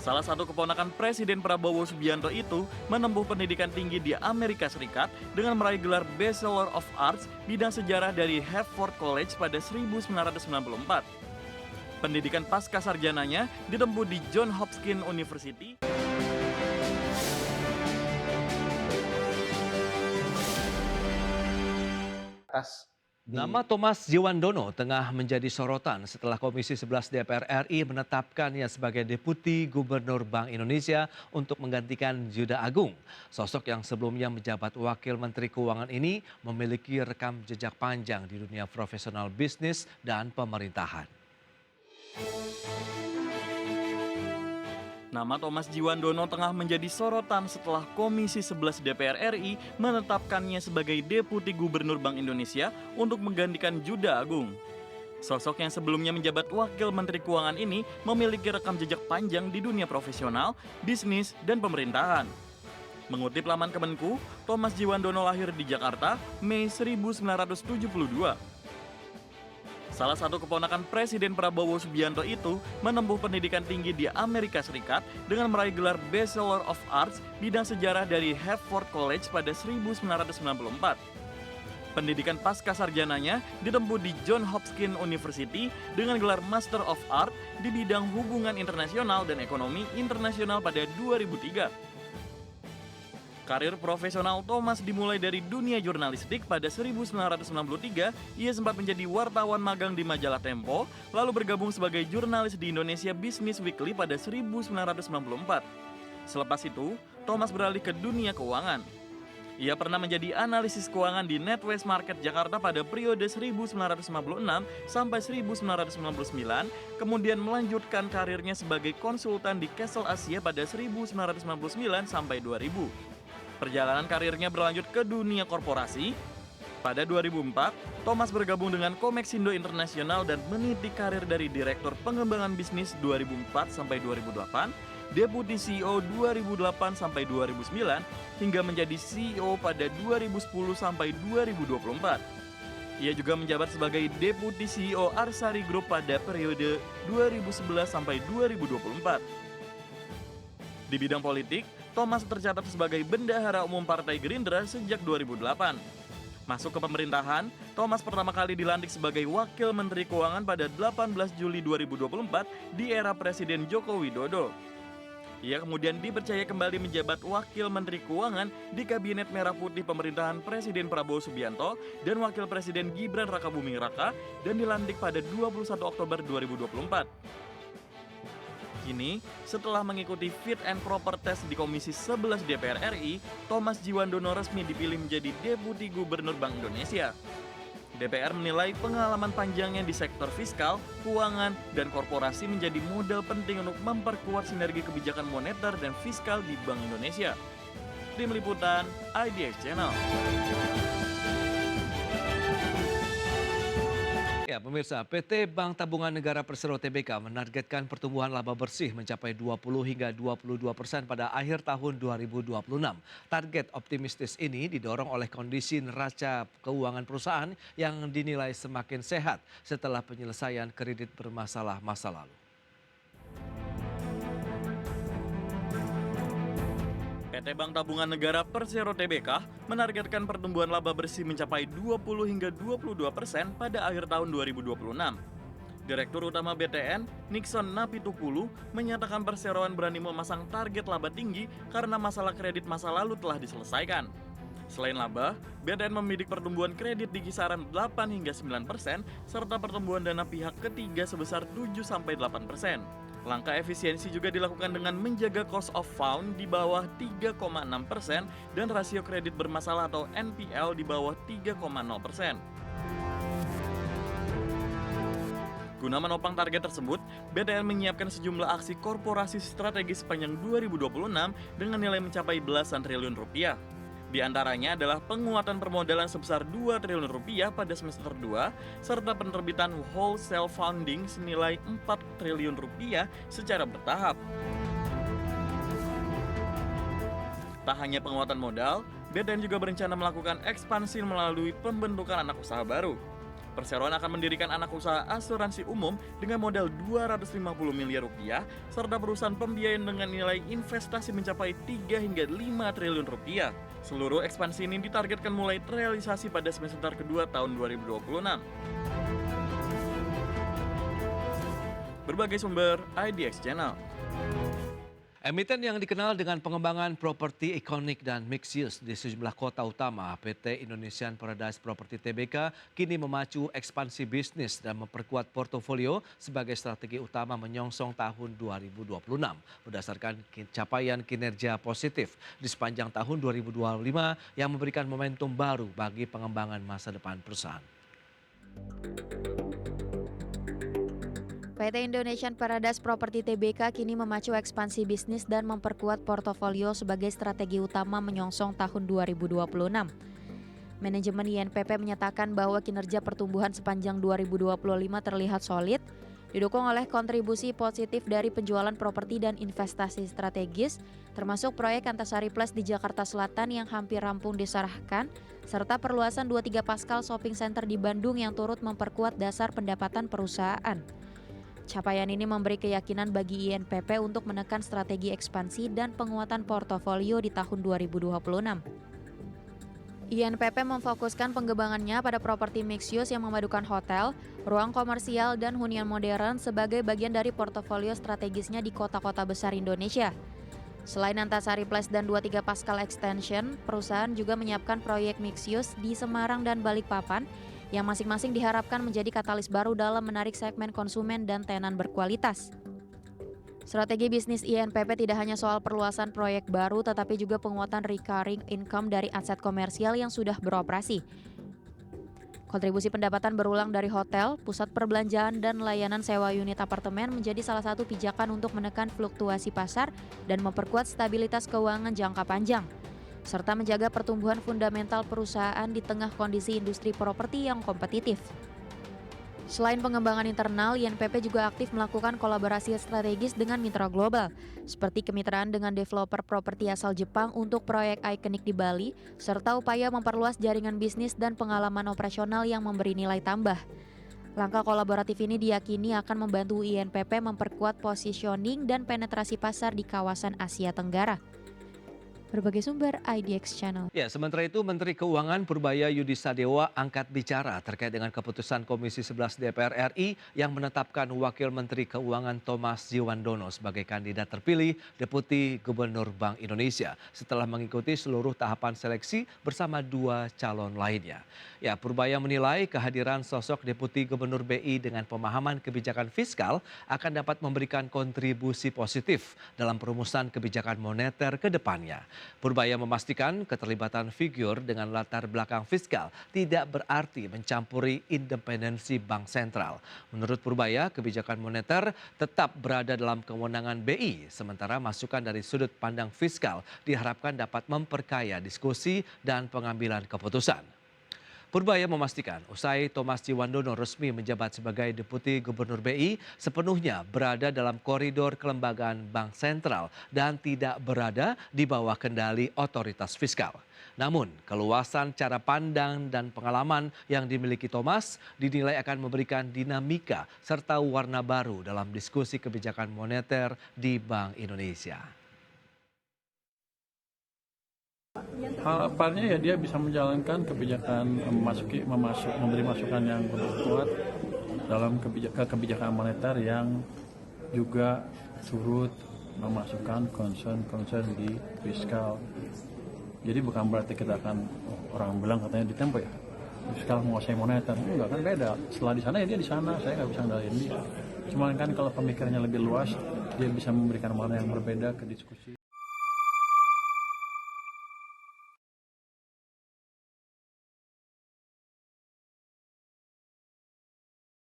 Salah satu keponakan Presiden Prabowo Subianto itu menempuh pendidikan tinggi di Amerika Serikat dengan meraih gelar Bachelor of Arts bidang sejarah dari Harvard College pada 1994. Pendidikan pasca sarjananya ditempuh di Johns Hopkins University. Atas Nama di Thomas Jiwandono tengah menjadi sorotan setelah Komisi 11 DPR RI menetapkannya sebagai Deputi Gubernur Bank Indonesia untuk menggantikan Juda Agung. Sosok yang sebelumnya menjabat Wakil Menteri Keuangan ini memiliki rekam jejak panjang di dunia profesional bisnis dan pemerintahan. Nama Thomas Jiwandono tengah menjadi sorotan setelah Komisi 11 DPR RI menetapkannya sebagai Deputi Gubernur Bank Indonesia untuk menggantikan Juda Agung. Sosok yang sebelumnya menjabat Wakil Menteri Keuangan ini memiliki rekam jejak panjang di dunia profesional, bisnis, dan pemerintahan. Mengutip laman Kemenku, Thomas Jiwandono lahir di Jakarta, Mei 1972. Salah satu keponakan Presiden Prabowo Subianto itu menempuh pendidikan tinggi di Amerika Serikat dengan meraih gelar Bachelor of Arts bidang sejarah dari Harvard College pada 1994. Pendidikan pasca sarjananya ditempuh di Johns Hopkins University dengan gelar Master of Art di bidang hubungan internasional dan ekonomi internasional pada 2003. Karir profesional Thomas dimulai dari dunia jurnalistik pada 1993. Ia sempat menjadi wartawan magang di majalah Tempo, lalu bergabung sebagai jurnalis di Indonesia Business Weekly pada 1994. Selepas itu, Thomas beralih ke dunia keuangan. Ia pernah menjadi analisis keuangan di NatWest Market Jakarta pada periode 1956 sampai 1999, kemudian melanjutkan karirnya sebagai konsultan di Castle Asia pada 1999 sampai 2000. Perjalanan karirnya berlanjut ke dunia korporasi. Pada 2004, Thomas bergabung dengan Komeksindo Internasional dan meniti karir dari Direktur Pengembangan Bisnis 2004 sampai 2008, Deputi CEO 2008 sampai 2009, hingga menjadi CEO pada 2010 sampai 2024. Ia juga menjabat sebagai Deputi CEO Arsari Group pada periode 2011 sampai 2024. Di bidang politik, Thomas tercatat sebagai Bendahara Umum Partai Gerindra sejak 2008. Masuk ke pemerintahan, Thomas pertama kali dilantik sebagai Wakil Menteri Keuangan pada 18 Juli 2024 di era Presiden Joko Widodo. Ia kemudian dipercaya kembali menjabat Wakil Menteri Keuangan di Kabinet Merah Putih pemerintahan Presiden Prabowo Subianto dan Wakil Presiden Gibran Rakabuming Raka dan dilantik pada 21 Oktober 2024. Kini, setelah mengikuti fit and proper test di Komisi 11 DPR RI, Thomas Jiwandono resmi dipilih menjadi Deputi Gubernur Bank Indonesia. DPR menilai pengalaman panjangnya di sektor fiskal, keuangan, dan korporasi menjadi modal penting untuk memperkuat sinergi kebijakan moneter dan fiskal di Bank Indonesia. Tim Liputan, IDX Channel. Ya, pemirsa, PT Bank Tabungan Negara Persero Tbk menargetkan pertumbuhan laba bersih mencapai 20 hingga 22% pada akhir tahun 2026. Target optimistis ini didorong oleh kondisi neraca keuangan perusahaan yang dinilai semakin sehat setelah penyelesaian kredit bermasalah masa lalu. PT Bank Tabungan Negara Persero Tbk menargetkan pertumbuhan laba bersih mencapai 20 hingga 22% pada akhir tahun 2026. Direktur Utama BTN, Nixon Napitukulu, menyatakan perseroan berani memasang target laba tinggi karena masalah kredit masa lalu telah diselesaikan. Selain laba, BTN membidik pertumbuhan kredit di kisaran 8 hingga 9% serta pertumbuhan dana pihak ketiga sebesar 7-8%. Langkah efisiensi juga dilakukan dengan menjaga cost of fund di bawah 3,6% dan rasio kredit bermasalah atau NPL di bawah 3,0%. Guna menopang target tersebut, BTN menyiapkan sejumlah aksi korporasi strategis sepanjang 2026 dengan nilai mencapai belasan triliun rupiah. Di antaranya adalah penguatan permodalan sebesar 2 triliun rupiah pada semester 2, serta penerbitan wholesale funding senilai 4 triliun rupiah secara bertahap. Tak hanya penguatan modal, BTN juga berencana melakukan ekspansi melalui pembentukan anak usaha baru. Perseroan akan mendirikan anak usaha asuransi umum dengan modal 250 miliar rupiah serta perusahaan pembiayaan dengan nilai investasi mencapai 3 hingga 5 triliun rupiah. Seluruh ekspansi ini ditargetkan mulai terrealisasi pada semester kedua tahun 2026. Berbagai sumber IDX Channel. Emiten yang dikenal dengan pengembangan properti ikonik dan mixed use di sejumlah kota utama, PT Indonesian Paradise Property Tbk kini memacu ekspansi bisnis dan memperkuat portofolio sebagai strategi utama menyongsong tahun 2026 berdasarkan capaian kinerja positif di sepanjang tahun 2025 yang memberikan momentum baru bagi pengembangan masa depan perusahaan. PT Indonesian Paradise Property Tbk kini memacu ekspansi bisnis dan memperkuat portofolio sebagai strategi utama menyongsong tahun 2026. Manajemen INPP menyatakan bahwa kinerja pertumbuhan sepanjang 2025 terlihat solid, didukung oleh kontribusi positif dari penjualan properti dan investasi strategis, termasuk proyek Antasari Place di Jakarta Selatan yang hampir rampung diserahkan, serta perluasan 23 Pascal Shopping Center di Bandung yang turut memperkuat dasar pendapatan perusahaan. Capaian ini memberi keyakinan bagi INPP untuk menekan strategi ekspansi dan penguatan portofolio di tahun 2026. INPP memfokuskan pengembangannya pada properti mixed use yang memadukan hotel, ruang komersial, dan hunian modern sebagai bagian dari portofolio strategisnya di kota-kota besar Indonesia. Selain Antasari Place dan 23 Pascal Extension, perusahaan juga menyiapkan proyek mixed use di Semarang dan Balikpapan yang masing-masing diharapkan menjadi katalis baru dalam menarik segmen konsumen dan tenan berkualitas. Strategi bisnis INPP tidak hanya soal perluasan proyek baru tetapi juga penguatan recurring income dari aset komersial yang sudah beroperasi. Kontribusi pendapatan berulang dari hotel, pusat perbelanjaan, dan layanan sewa unit apartemen menjadi salah satu pijakan untuk menekan fluktuasi pasar dan memperkuat stabilitas keuangan jangka panjang, serta menjaga pertumbuhan fundamental perusahaan di tengah kondisi industri properti yang kompetitif. Selain pengembangan internal, INPP juga aktif melakukan kolaborasi strategis dengan mitra global, seperti kemitraan dengan developer properti asal Jepang untuk proyek ikonik di Bali, serta upaya memperluas jaringan bisnis dan pengalaman operasional yang memberi nilai tambah. Langkah kolaboratif ini diyakini akan membantu INPP memperkuat positioning dan penetrasi pasar di kawasan Asia Tenggara. Berbagai sumber IDX Channel. Ya, sementara itu Menteri Keuangan Purbaya Yudi Sadewa angkat bicara terkait dengan keputusan Komisi 11 DPR RI yang menetapkan Wakil Menteri Keuangan Thomas Jiwandono sebagai kandidat terpilih Deputi Gubernur Bank Indonesia setelah mengikuti seluruh tahapan seleksi bersama 2 calon lainnya. Ya, Purbaya menilai kehadiran sosok Deputi Gubernur BI dengan pemahaman kebijakan fiskal akan dapat memberikan kontribusi positif dalam perumusan kebijakan moneter ke depannya. Purbaya memastikan keterlibatan figur dengan latar belakang fiskal tidak berarti mencampuri independensi bank sentral. Menurut Purbaya, kebijakan moneter tetap berada dalam kewenangan BI, sementara masukan dari sudut pandang fiskal diharapkan dapat memperkaya diskusi dan pengambilan keputusan. Purbaya memastikan usai Thomas Jiwandono resmi menjabat sebagai Deputi Gubernur BI sepenuhnya berada dalam koridor kelembagaan Bank Sentral dan tidak berada di bawah kendali otoritas fiskal. Namun, keluasan cara pandang dan pengalaman yang dimiliki Thomas dinilai akan memberikan dinamika serta warna baru dalam diskusi kebijakan moneter di Bank Indonesia. Harapannya ya dia bisa menjalankan kebijakan memberi masukan yang kuat dalam kebijakan moneter yang juga turut memasukkan concern di fiskal. Jadi bukan berarti kita akan orang bilang katanya di Tempo ya fiskal menguasai moneter, enggak kan beda. Setelah di sana ya dia di sana, saya nggak bisa ngendaliin dia. Cuma kan kalau pemikirannya lebih luas dia bisa memberikan warna yang berbeda ke diskusi.